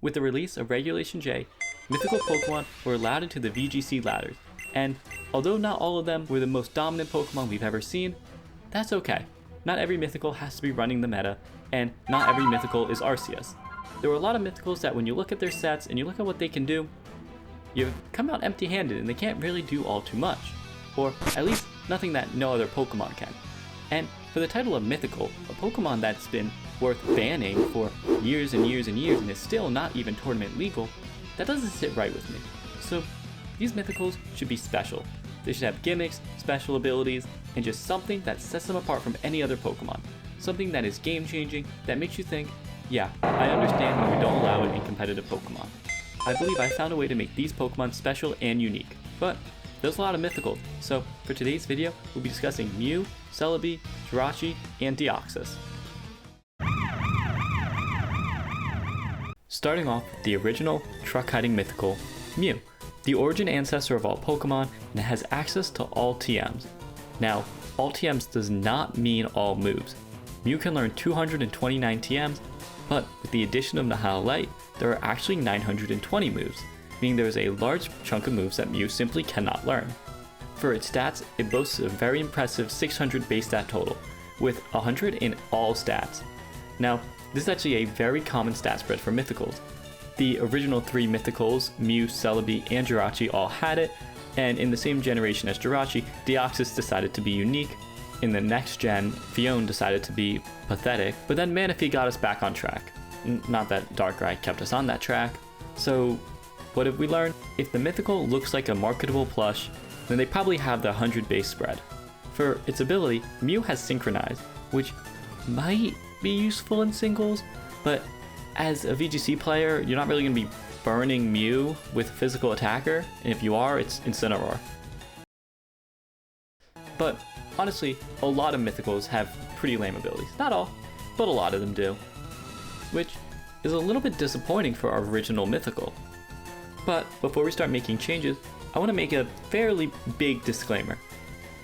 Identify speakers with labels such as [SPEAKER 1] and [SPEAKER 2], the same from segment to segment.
[SPEAKER 1] With the release of Regulation J, mythical Pokemon were allowed into the VGC ladders, and although not all of them were the most dominant Pokemon we've ever seen, that's okay. Not every mythical has to be running the meta, and not every mythical is Arceus. There were a lot of mythicals that when you look at their sets and you look at what they can do, you come out empty-handed and they can't really do all too much, or at least nothing that no other Pokemon can. And for the title of mythical, a Pokemon that's been worth banning for years and years and years and is still not even tournament legal, that doesn't sit right with me. So these mythicals should be special. They should have gimmicks, special abilities, and just something that sets them apart from any other Pokemon. Something that is game-changing, that makes you think, yeah, I understand why we don't allow it in competitive Pokemon. I believe I found a way to make these Pokemon special and unique, but there's a lot of mythicals, so for today's video, we'll be discussing Mew, Celebi, Jirachi, and Deoxys. Starting off with the original truck-hiding mythical, Mew, the origin ancestor of all Pokemon, and it has access to all TMs. Now, all TMs does not mean all moves. Mew can learn 229 TMs, but with the addition of Nihil Light, there are actually 920 moves, meaning there is a large chunk of moves that Mew simply cannot learn. For its stats, it boasts a very impressive 600 base stat total, with 100 in all stats. Now, this is actually a very common stat spread for Mythicals. The original 3 Mythicals, Mew, Celebi, and Jirachi all had it, and in the same generation as Jirachi, Deoxys decided to be unique. In the next gen, Fion decided to be pathetic, but then Manaphy got us back on track. Not that Darkrai kept us on that track. So, what have we learned? If the mythical looks like a marketable plush, then they probably have the 100 base spread. For its ability, Mew has Synchronize, which might be useful in singles, but as a VGC player, you're not really going to be burning Mew with physical attacker, and if you are, it's Incineroar. But honestly, a lot of mythicals have pretty lame abilities. Not all, but a lot of them do. Which is a little bit disappointing for our original mythical. But before we start making changes, I want to make a fairly big disclaimer.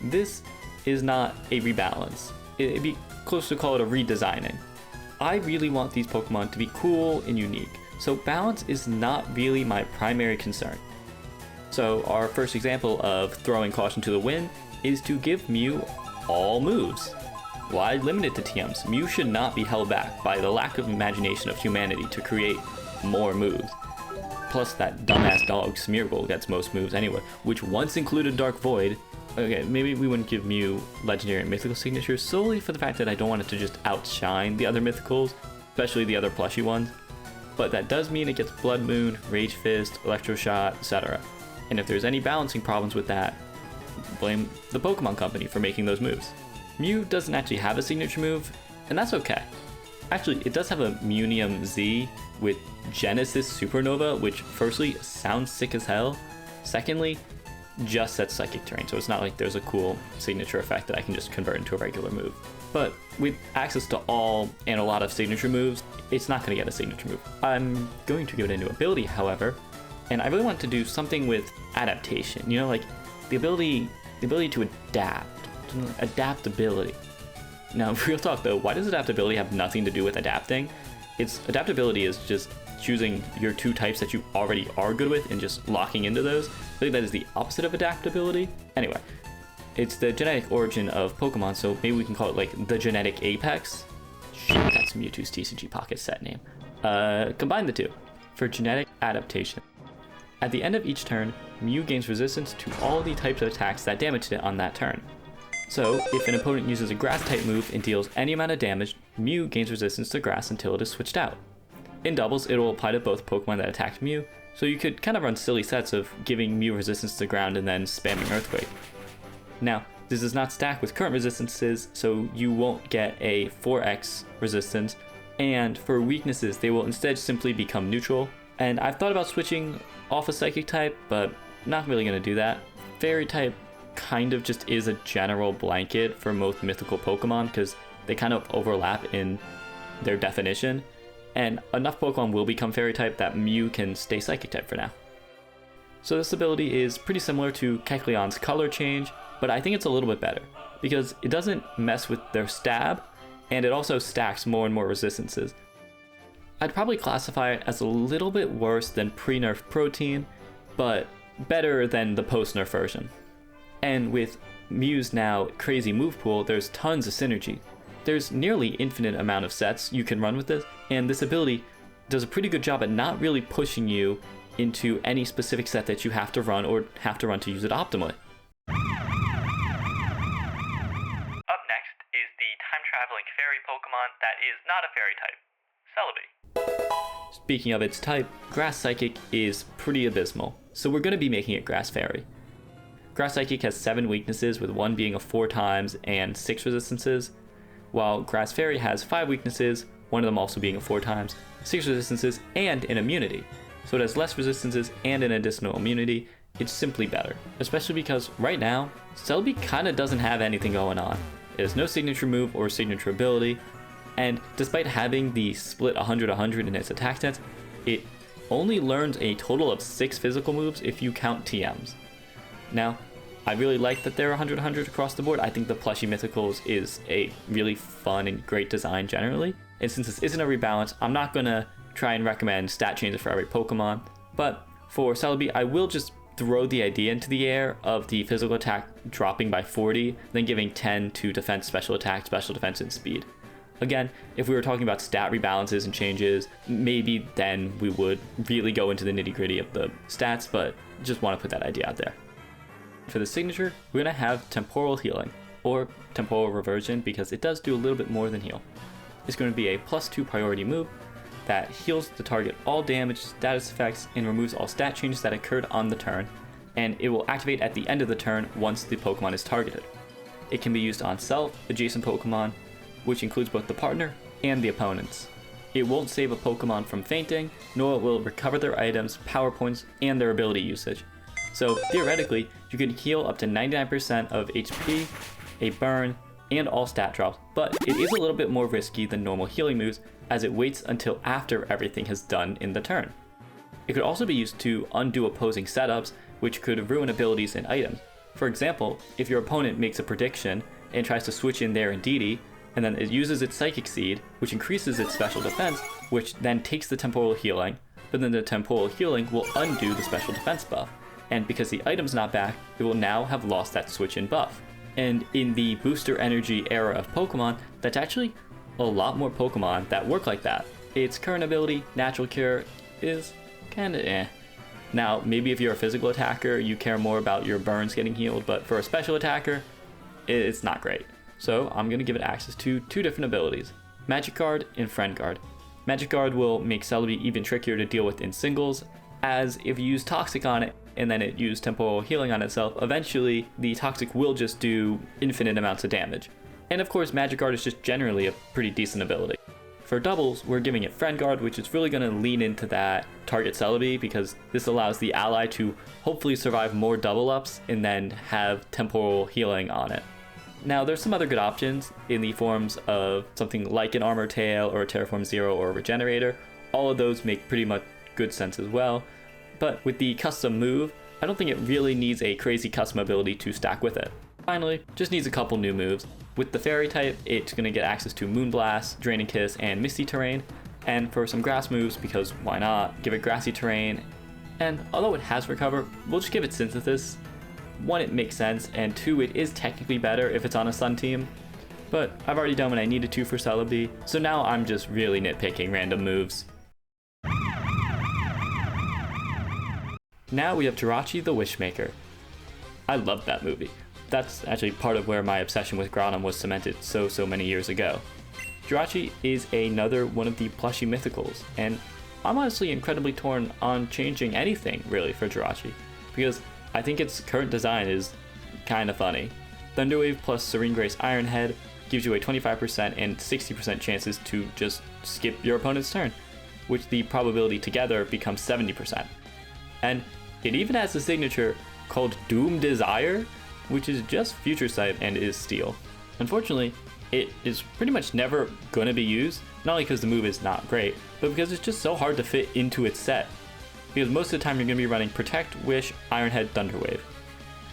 [SPEAKER 1] This is not a rebalance. It'd be close to call it a redesigning. I really want these Pokemon to be cool and unique, so balance is not really my primary concern. So our first example of throwing caution to the wind is to give Mew all moves. Why limit it to TMs? Mew should not be held back by the lack of imagination of humanity to create more moves. Plus that dumbass dog Smeargle gets most moves anyway, which once included Dark Void. Okay, maybe we wouldn't give Mew legendary and mythical signatures solely for the fact that I don't want it to just outshine the other mythicals, especially the other plushy ones. But that does mean it gets Blood Moon, Rage Fist, Electro Shot, etc. And if there's any balancing problems with that, blame the Pokemon Company for making those moves. Mew doesn't actually have a signature move, and that's okay. Actually, it does have a Munium Z with Genesis Supernova, which firstly sounds sick as hell. Secondly, just sets Psychic Terrain, so it's not like there's a cool signature effect that I can just convert into a regular move. But with access to all and a lot of signature moves, it's not going to get a signature move. I'm going to give it a new ability, however, and I really want to do something with adaptation. You know, like the ability to adapt, adaptability. Now, real talk though, why does adaptability have nothing to do with adapting? Its adaptability is just choosing your 2 types that you already are good with and just locking into those. I think that is the opposite of adaptability. Anyway, it's the genetic origin of Pokemon, so maybe we can call it like the genetic apex. Shit, that's Mewtwo's TCG Pocket set name. Combine the 2 for genetic adaptation. At the end of each turn, Mew gains resistance to all the types of attacks that damaged it on that turn. So, if an opponent uses a grass type move and deals any amount of damage, Mew gains resistance to grass until it is switched out. In doubles, it will apply to both Pokemon that attacked Mew, so you could kind of run silly sets of giving Mew resistance to ground and then spamming Earthquake. Now, this does not stack with current resistances, so you won't get a 4x resistance, and for weaknesses, they will instead simply become neutral. And I've thought about switching off a Psychic type, but not really going to do that. Fairy type kind of just is a general blanket for most mythical Pokemon because they kind of overlap in their definition, and enough Pokemon will become Fairy type that Mew can stay Psychic type for now. So this ability is pretty similar to Kecleon's color change, but I think it's a little bit better because it doesn't mess with their stab, and it also stacks more and more resistances. I'd probably classify it as a little bit worse than pre-nerf protein, but better than the post-nerf version. And with Mew's now crazy move pool, there's tons of synergy. There's nearly infinite amount of sets you can run with this, and this ability does a pretty good job at not really pushing you into any specific set that you have to run or have to run to use it optimally.
[SPEAKER 2] Up next is the time-traveling fairy Pokemon that is not a fairy type, Celebi.
[SPEAKER 1] Speaking of its type, Grass Psychic is pretty abysmal, so we're going to be making it Grass Fairy. Grass Psychic has 7 weaknesses, with 1 being a 4 times and 6 resistances, while Grass Fairy has 5 weaknesses, one of them also being a 4 times, 6 resistances, and an immunity. So it has less resistances and an additional immunity. It's simply better, especially because right now, Celebi kinda doesn't have anything going on. It has no signature move or signature ability, and despite having the split 100-100 in its attack stats, it only learns a total of 6 physical moves if you count TMs. Now, I really like that they're 100-100 across the board. I think the plushie Mythicals is a really fun and great design generally, and since this isn't a rebalance, I'm not gonna try and recommend stat changes for every Pokemon, but for Celebi, I will just throw the idea into the air of the physical attack dropping by 40, then giving 10 to defense, special attack, special defense, and speed. Again, if we were talking about stat rebalances and changes, maybe then we would really go into the nitty-gritty of the stats, but just want to put that idea out there. For the signature, we're going to have Temporal Healing, or Temporal Reversion, because it does do a little bit more than heal. It's going to be a +2 priority move that heals the target all damage, status effects, and removes all stat changes that occurred on the turn, and it will activate at the end of the turn once the Pokemon is targeted. It can be used on self, adjacent Pokemon, which includes both the partner and the opponents. It won't save a Pokemon from fainting, nor will it recover their items, power points, and their ability usage. So theoretically, you can heal up to 99% of HP, a burn, and all stat drops, but it is a little bit more risky than normal healing moves as it waits until after everything has done in the turn. It could also be used to undo opposing setups, which could ruin abilities and items. For example, if your opponent makes a prediction and tries to switch in their Indeedee, and then it uses its Psychic Seed, which increases its special defense, which then takes the Temporal Healing, but then the Temporal Healing will undo the special defense buff, and because the item's not back, it will now have lost that switch in buff. And in the booster energy era of Pokemon, that's actually a lot more Pokemon that work like that. Its current ability, Natural Cure, is kinda eh. Now, maybe if you're a physical attacker, you care more about your burns getting healed, but for a special attacker, it's not great. So I'm gonna give it access to 2 different abilities, Magic Guard and Friend Guard. Magic Guard will make Celebi even trickier to deal with in singles, as if you use Toxic on it, and then it used Temporal Healing on itself, eventually the Toxic will just do infinite amounts of damage. And of course, Magic Guard is just generally a pretty decent ability. For doubles, we're giving it Friend Guard, which is really going to lean into that target Celebi, because this allows the ally to hopefully survive more double ups and then have Temporal Healing on it. Now, there's some other good options in the forms of something like an Armor Tail or a Terraform Zero or a Regenerator. All of those make pretty much good sense as well. But with the custom move, I don't think it really needs a crazy custom ability to stack with it. Finally, just needs a couple new moves. With the Fairy type, it's going to get access to Moonblast, Draining Kiss, and Misty Terrain. And for some grass moves, because why not, give it Grassy Terrain. And although it has Recover, we'll just give it Synthesis. 1, it makes sense, and 2, it is technically better if it's on a Sun team. But I've already done what I needed to for Celebi, so now I'm just really nitpicking random moves. Now we have Jirachi the Wishmaker. I loved that movie. That's actually part of where my obsession with Groudon was cemented so many years ago. Jirachi is another one of the plushie Mythicals, and I'm honestly incredibly torn on changing anything really for Jirachi, because I think its current design is kinda funny. Thunderwave plus Serene Grace Iron Head gives you a 25% and 60% chances to just skip your opponent's turn, which the probability together becomes 70%. And it even has a signature called Doom Desire, which is just Future Sight and is Steel. Unfortunately, it is pretty much never going to be used, not only because the move is not great, but because it's just so hard to fit into its set. Because most of the time you're going to be running Protect, Wish, Iron Head, Thunderwave.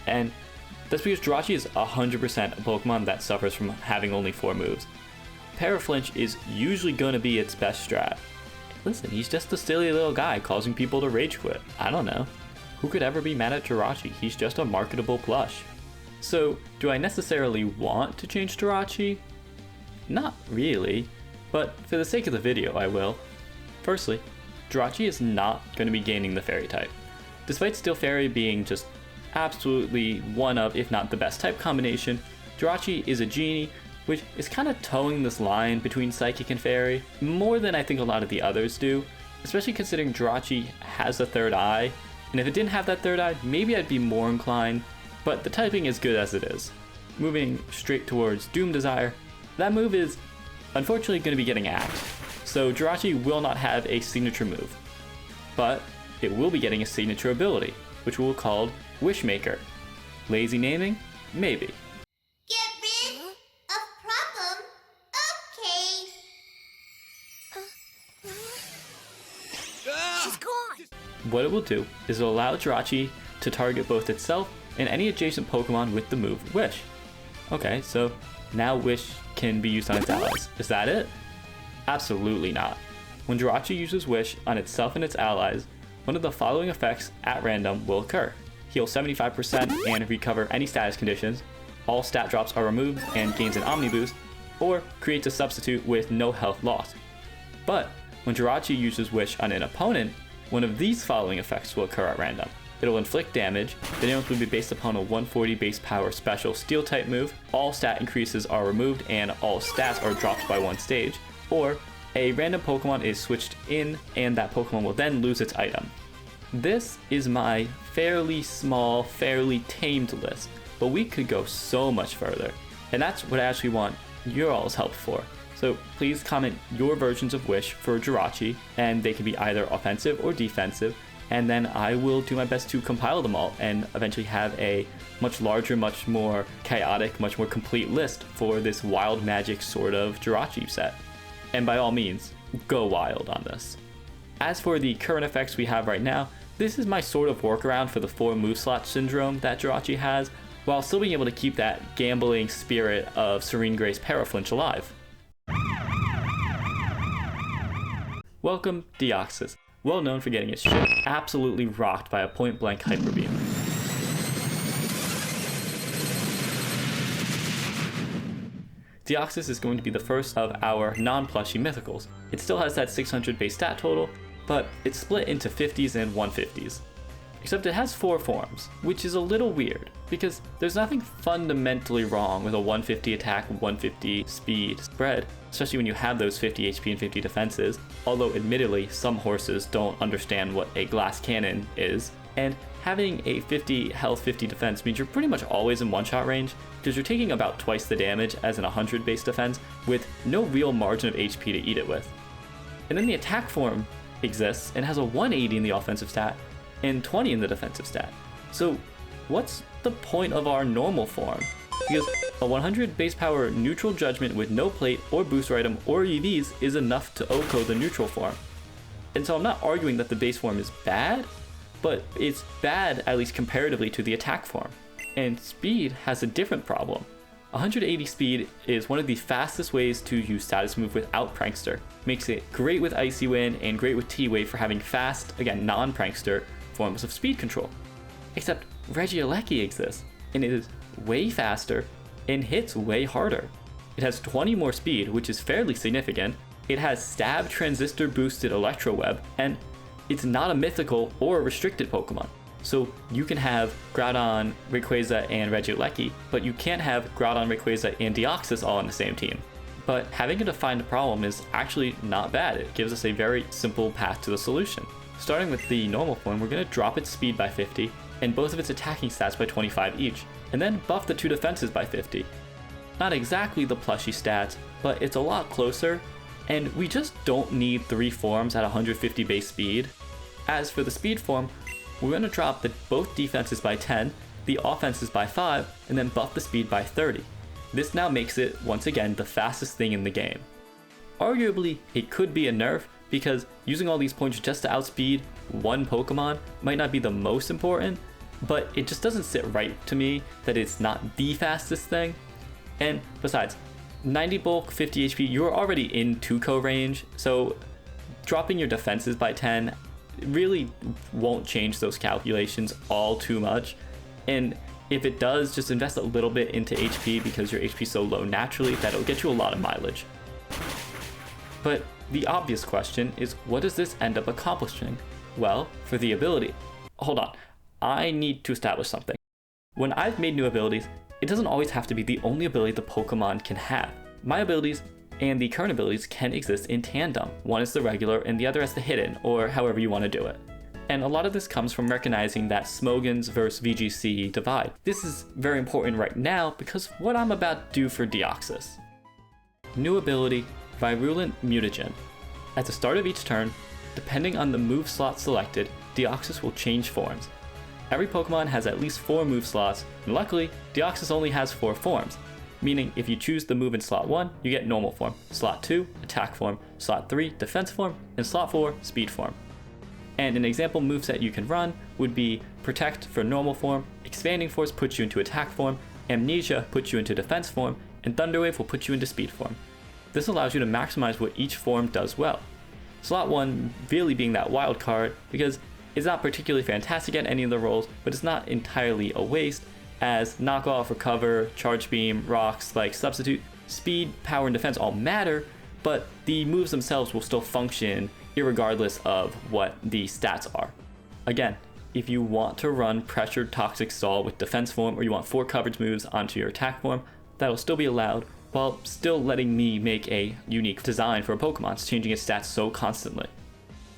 [SPEAKER 1] And that's because Jirachi is 100% a Pokemon that suffers from having only 4 moves. Paraflinch is usually going to be its best strat. Listen, he's just a silly little guy causing people to rage quit. I don't know. Who could ever be mad at Jirachi? He's just a marketable plush. So, do I necessarily want to change Jirachi? Not really, but for the sake of the video, I will. Firstly, Jirachi is not going to be gaining the Fairy type. Despite Steel Fairy being just absolutely one of, if not the best type combination, Jirachi is a genie, which is kind of towing this line between Psychic and Fairy, more than I think a lot of the others do, especially considering Jirachi has a third eye, and if it didn't have that third eye, maybe I'd be more inclined, but the typing is good as it is. Moving straight towards Doom Desire, that move is unfortunately going to be getting axed, so Jirachi will not have a signature move, but it will be getting a signature ability, which we'll call Wishmaker. Lazy naming? Maybe.
[SPEAKER 3] Get rid of problem? Okay. She's gone.
[SPEAKER 1] What it will do is it'll allow Jirachi to target both itself and any adjacent Pokemon with the move Wish. Okay, so now Wish can be used on its allies. Is that it? Absolutely not. When Jirachi uses Wish on itself and its allies, one of the following effects at random will occur. Heal 75% and recover any status conditions, all stat drops are removed and gains an Omni Boost, or creates a substitute with no health loss. But when Jirachi uses Wish on an opponent, one of these following effects will occur at random. It'll inflict damage, the damage will be based upon a 140 base power special Steel type move, all stat increases are removed and all stats are dropped by one stage, or a random Pokemon is switched in and that Pokemon will then lose its item. This is my fairly small, fairly tamed list, but we could go so much further, and that's what I actually want your all's help for. So please comment your versions of Wish for Jirachi, and they can be either offensive or defensive, and then I will do my best to compile them all and eventually have a much larger, much more chaotic, much more complete list for this wild magic sort of Jirachi set. And by all means, go wild on this. As for the current effects we have right now, this is my sort of workaround for the 4 move slot syndrome that Jirachi has, while still being able to keep that gambling spirit of Serene Grace Paraflinch alive. Welcome, Deoxys, well known for getting its shit absolutely rocked by a point-blank Hyper Beam. Deoxys is going to be the first of our non-plushy Mythicals. It still has that 600 base stat total, but it's split into 50s and 150s. Except it has 4 forms, which is a little weird, because there's nothing fundamentally wrong with a 150 attack, 150 speed spread, especially when you have those 50 HP and 50 defenses, although admittedly some horses don't understand what a glass cannon is, and having a 50 health, 50 defense means you're pretty much always in one-shot range, because you're taking about twice the damage as an 100 base defense, with no real margin of HP to eat it with. And then the attack form exists and has a 180 in the offensive stat, and 20 in the defensive stat. So what's the point of our normal form? Because a 100 base power neutral judgment with no plate or booster item or EVs is enough to OHKO the neutral form. And so I'm not arguing that the base form is bad, but it's bad at least comparatively to the attack form. And speed has a different problem. 180 speed is one of the fastest ways to use status move without Prankster. Makes it great with Icy Wind and great with T-Wave for having fast, again non-Prankster, forms of speed control. Except Regieleki exists, and it is way faster and hits way harder. It has 20 more speed, which is fairly significant. It has stab transistor boosted Electro Web, and it's not a mythical or a restricted Pokemon. So you can have Groudon, Rayquaza, and Regieleki, but you can't have Groudon, Rayquaza, and Deoxys all on the same team. But having a defined problem is actually not bad. It gives us a very simple path to the solution. Starting with the normal form, we're going to drop its speed by 50, and both of its attacking stats by 25 each, and then buff the 2 defenses by 50. Not exactly the plushy stats, but it's a lot closer, and we just don't need 3 forms at 150 base speed. As for the speed form, we're going to drop both defenses by 10, the offenses by 5, and then buff the speed by 30. This now makes it, once again, the fastest thing in the game. Arguably, it could be a nerf, because using all these points just to outspeed one Pokemon might not be the most important, but it just doesn't sit right to me that it's not the fastest thing. And besides, 90 bulk, 50 HP, you're already in 2-ko range, so dropping your defenses by 10 really won't change those calculations all too much. And if it does, just invest a little bit into HP because your HP is so low naturally that'll get you a lot of mileage. But the obvious question is, what does this end up accomplishing? Well, for the ability, hold on, I need to establish something. When I've made new abilities, it doesn't always have to be the only ability the Pokemon can have. My abilities and the current abilities can exist in tandem. One is the regular and the other is the hidden, or however you want to do it. And a lot of this comes from recognizing that Smogans versus VGC divide. This is very important right now because of what I'm about to do for Deoxys. New ability, Virulent Mutagen. At the start of each turn, depending on the move slot selected, Deoxys will change forms. Every Pokemon has at least 4 move slots, and luckily, Deoxys only has 4 forms, meaning if you choose the move in slot 1, you get normal form, slot 2, attack form, slot 3, defense form, and slot 4, speed form. And an example moveset you can run would be Protect for normal form, Expanding Force puts you into attack form, Amnesia puts you into defense form, and Thunderwave will put you into speed form. This allows you to maximize what each form does well. Slot 1 really being that wild card because it's not particularly fantastic at any of the roles, but it's not entirely a waste, as Knock Off, Recover, Charge Beam, Rock, Spike, Substitute, Speed, Power, and Defense all matter, but the moves themselves will still function irregardless of what the stats are. Again, if you want to run Pressured Toxic Stall with defense form, or you want 4 coverage moves onto your attack form, that'll still be allowed, while still letting me make a unique design for a Pokemon, changing its stats so constantly.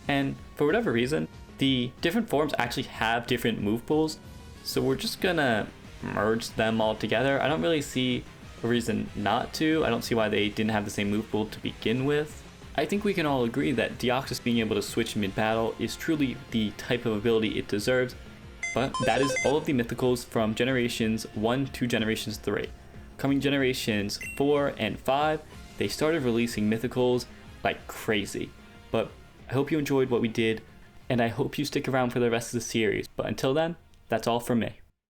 [SPEAKER 1] And for whatever reason, the different forms actually have different move pools, so we're just gonna merge them all together. I don't really see a reason not to. I don't see why they didn't have the same move pool to begin with. I think we can all agree that Deoxys being able to switch mid-battle is truly the type of ability it deserves, but that is all of the Mythicals from Generations 1 to Generations 3. Coming Generations 4 and 5, they started releasing Mythicals like crazy. But I hope you enjoyed what we did, and I hope you stick around for the rest of the series. But until then, that's all from me.